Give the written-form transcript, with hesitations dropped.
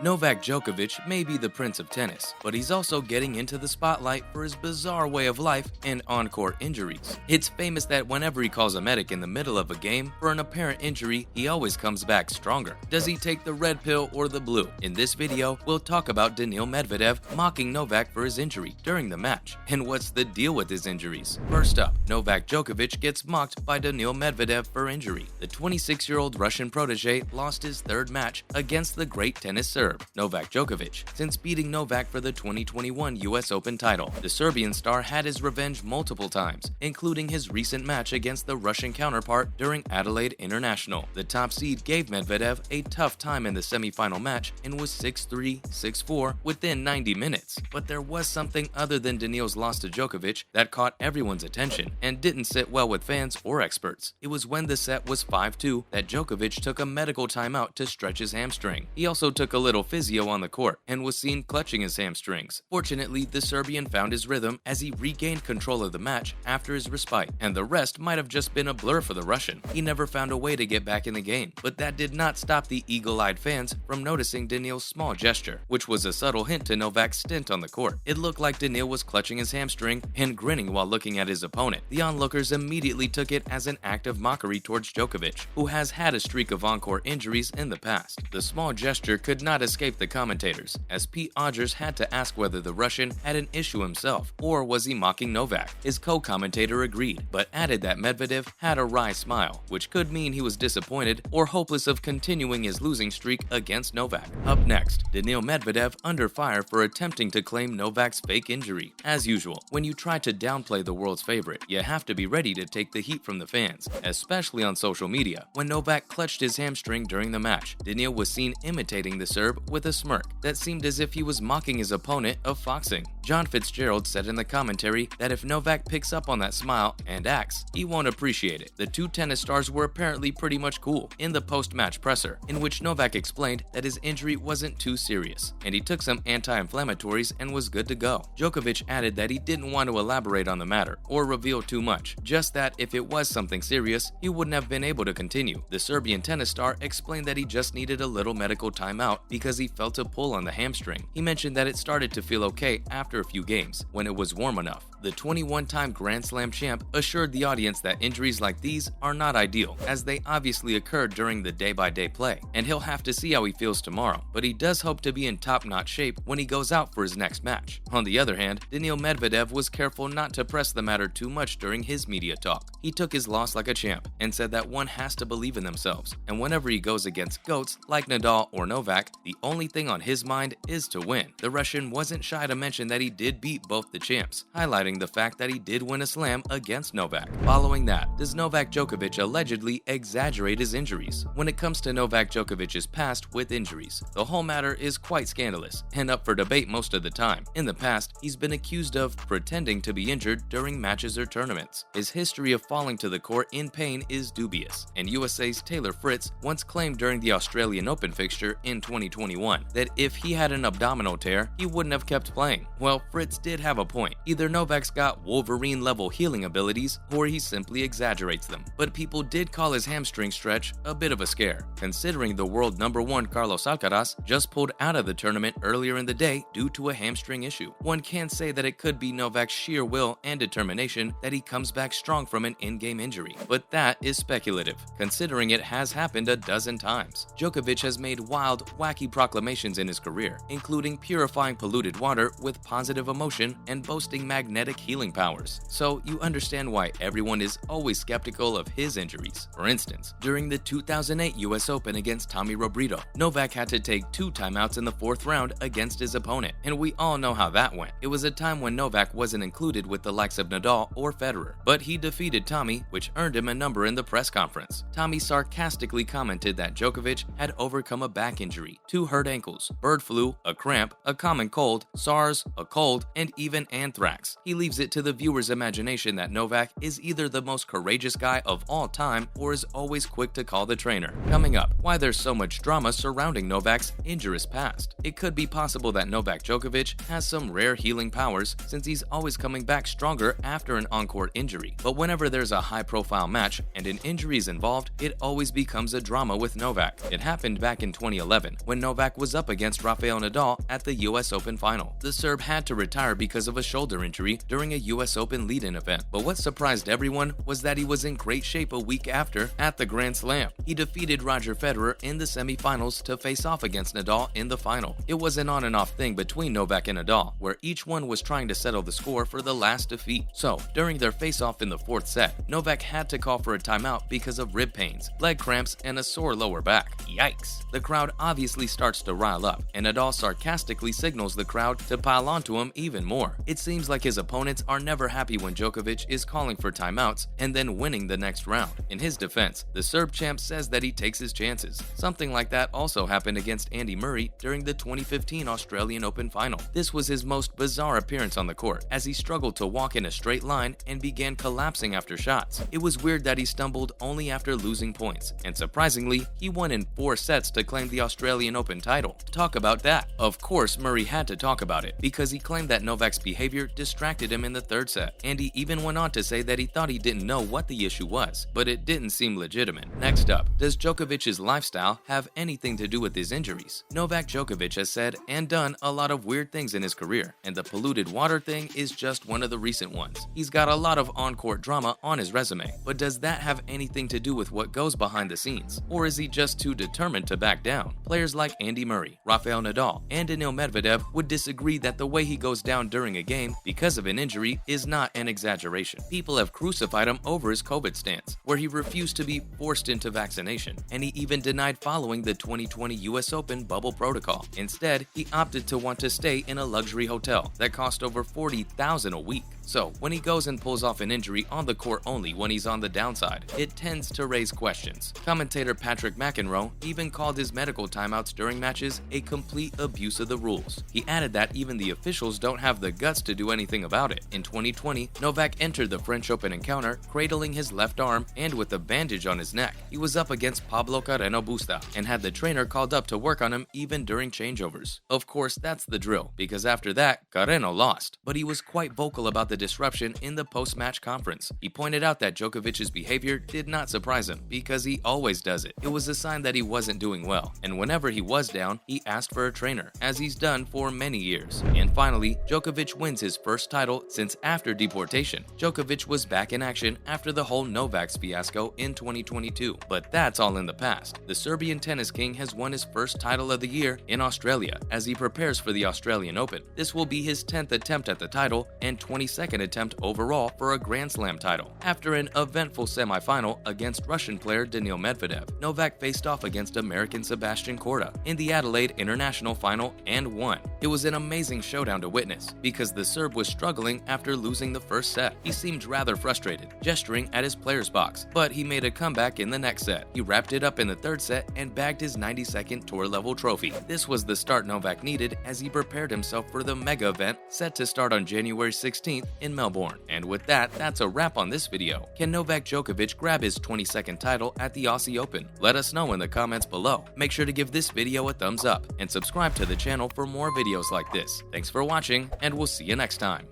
Novak Djokovic may be the prince of tennis, but he's also getting into the spotlight for his bizarre way of life and on-court injuries. It's famous that whenever he calls a medic in the middle of a game for an apparent injury, he always comes back stronger. Does he take the red pill or the blue? In this video, we'll talk about Daniil Medvedev mocking Novak for his injury during the match, and what's the deal with his injuries. First up, Novak Djokovic gets mocked by Daniil Medvedev for injury. The 26-year-old Russian protege lost his third match against the great tennis Serb, Novak Djokovic, since beating Novak for the 2021 US Open title. The Serbian star had his revenge multiple times, including his recent match against the Russian counterpart during Adelaide International. The top seed gave Medvedev a tough time in the semifinal match and was 6-3, 6-4 within 90 minutes. But there was something other than Daniil's loss to Djokovic that caught everyone's attention and didn't sit well with fans or experts. It was when the set was 5-2 that Djokovic took a medical timeout to stretch his hamstring. He also took a little physio on the court and was seen clutching his hamstrings. Fortunately, the Serbian found his rhythm as he regained control of the match after his respite, and the rest might have just been a blur for the Russian. He never found a way to get back in the game, but that did not stop the eagle-eyed fans from noticing Daniil's small gesture, which was a subtle hint to Novak's stint on the court. It looked like Daniil was clutching his hamstring and grinning while looking at his opponent. The onlookers immediately took it as an act of mockery towards Djokovic, who has had a streak of on-court injuries in the past. The small gesture could not escape the commentators, as Pete Odgers had to ask whether the Russian had an issue himself, or was he mocking Novak. His co-commentator agreed, but added that Medvedev had a wry smile, which could mean he was disappointed or hopeless of continuing his losing streak against Novak. Up next, Daniil Medvedev under fire for attempting to claim Novak's fake injury. As usual, when you try to downplay the world's favorite, you have to be ready to take the heat from the fans, especially on social media. When Novak clutched his hamstring during the match, Daniil was seen imitating the Serb with a smirk that seemed as if he was mocking his opponent of foxing. John Fitzgerald said in the commentary that if Novak picks up on that smile and acts, he won't appreciate it. The two tennis stars were apparently pretty much cool in the post-match presser, in which Novak explained that his injury wasn't too serious, and he took some anti-inflammatories and was good to go. Djokovic added that he didn't want to elaborate on the matter or reveal too much, just that if it was something serious, he wouldn't have been able to continue. The Serbian tennis star explained that he just needed a little medical timeout because he felt a pull on the hamstring. He mentioned that it started to feel okay after a few games, when it was warm enough. The 21-time Grand Slam champ assured the audience that injuries like these are not ideal, as they obviously occurred during the day-by-day play, and he'll have to see how he feels tomorrow, but he does hope to be in top-notch shape when he goes out for his next match. On the other hand, Daniil Medvedev was careful not to press the matter too much during his media talk. He took his loss like a champ and said that one has to believe in themselves, and whenever he goes against GOATs like Nadal or Novak, the only thing on his mind is to win. The Russian wasn't shy to mention that he did beat both the champs, highlighting the fact that he did win a slam against Novak. Following that, does Novak Djokovic allegedly exaggerate his injuries? When it comes to Novak Djokovic's past with injuries, the whole matter is quite scandalous and up for debate most of the time. In the past, he's been accused of pretending to be injured during matches or tournaments. His history of falling to the court in pain is dubious, and USA's Taylor Fritz once claimed during the Australian Open fixture in 2021 that if he had an abdominal tear, he wouldn't have kept playing. Well, Fritz did have a point. Either Novak's got Wolverine-level healing abilities, or he simply exaggerates them. But people did call his hamstring stretch a bit of a scare, considering the world #1 Carlos Alcaraz just pulled out of the tournament earlier in the day due to a hamstring issue. One can say that it could be Novak's sheer will and determination that he comes back strong from an in-game injury, but that is speculative, considering it has happened a dozen times. Djokovic has made wild, wacky proclamations in his career, including purifying polluted water with positive emotion and boasting magnetic healing powers, so you understand why everyone is always skeptical of his injuries. For instance, during the 2008 US Open against Tommy Robredo, Novak had to take 2 timeouts in the 4th round against his opponent, and we all know how that went. It was a time when Novak wasn't included with the likes of Nadal or Federer, but he defeated Tommy, which earned him a number in the press conference. Tommy sarcastically commented that Djokovic had overcome a back injury, 2 hurt ankles, bird flu, a cramp, a common cold, SARS, a cold, and even anthrax. He leaves it to the viewer's imagination that Novak is either the most courageous guy of all time or is always quick to call the trainer. Coming up, why there's so much drama surrounding Novak's injurious past. It could be possible that Novak Djokovic has some rare healing powers since he's always coming back stronger after an on-court injury. But whenever there's a high-profile match and an injury is involved, it always becomes a drama with Novak. It happened back in 2011 when Novak was up against Rafael Nadal at the US Open final. The Serb had to retire because of a shoulder injury during a US Open lead-in event. But what surprised everyone was that he was in great shape a week after at the Grand Slam. He defeated Roger Federer in the semifinals to face off against Nadal in the final. It was an on-and-off thing between Novak and Nadal, where each one was trying to settle the score for the last defeat. So, during their face-off in the fourth set, Novak had to call for a timeout because of rib pains, leg cramps, and a sore lower back. Yikes! The crowd obviously starts to rile up, and Nadal sarcastically signals the crowd to pile onto him even more. It seems like his opponents are never happy when Djokovic is calling for timeouts and then winning the next round. In his defense, the Serb champ says that he takes his chances. Something like that also happened against Andy Murray during the 2015 Australian Open final. This was his most bizarre appearance on the court, as he struggled to walk in a straight line and began collapsing after shots. It was weird that he stumbled only after losing points, and surprisingly, he won in 4 sets to claim the Australian Open title. Talk about that. Of course, Murray had to talk about it, because he claimed that Novak's behavior distracted him in the third set, and he even went on to say that he thought he didn't know what the issue was, but it didn't seem legitimate. Next up, does Djokovic's lifestyle have anything to do with his injuries? Novak Djokovic has said and done a lot of weird things in his career, and the polluted water thing is just one of the recent ones. He's got a lot of on-court drama on his resume, but does that have anything to do with what goes behind the scenes? Or is he just too determined to back down? Players like Andy Murray, Rafael Nadal, and Daniil Medvedev would disagree that the way he goes down during a game because of an injury is not an exaggeration. People have crucified him over his COVID stance, where he refused to be forced into vaccination, and he even denied following the 2020 US Open bubble protocol. Instead, he opted to want to stay in a luxury hotel that cost over $40,000 a week. So, when he goes and pulls off an injury on the court only when he's on the downside, it tends to raise questions. Commentator Patrick McEnroe even called his medical timeouts during matches a complete abuse of the rules. He added that even the officials don't have the guts to do anything about it. In 2020, Novak entered the French Open encounter cradling his left arm and with a bandage on his neck. He was up against Pablo Carreno Busta and had the trainer called up to work on him even during changeovers. Of course, that's the drill, because after that, Carreno lost, but he was quite vocal about the disruption in the post-match conference. He pointed out that Djokovic's behavior did not surprise him, because he always does it. It was a sign that he wasn't doing well, and whenever he was down, he asked for a trainer, as he's done for many years. And finally, Djokovic wins his first title since after deportation. Djokovic was back in action after the whole Novak's fiasco in 2022, but that's all in the past. The Serbian tennis king has won his first title of the year in Australia as he prepares for the Australian Open. This will be his 10th attempt at the title and 22nd attempt overall for a Grand Slam title. After an eventful semifinal against Russian player Daniil Medvedev, Novak faced off against American Sebastian Korda in the Adelaide International Final and won. It was an amazing showdown to witness because the Serb was struggling after losing the first set. He seemed rather frustrated, gesturing at his player's box, but he made a comeback in the next set. He wrapped it up in the third set and bagged his 92nd tour-level trophy. This was the start Novak needed as he prepared himself for the mega event set to start on January 16th in Melbourne. And with that, that's a wrap on this video. Can Novak Djokovic grab his 22nd title at the Aussie Open? Let us know in the comments below. Make sure to give this video a thumbs up and subscribe to the channel for more videos like this. Thanks for watching, and we'll see you next time.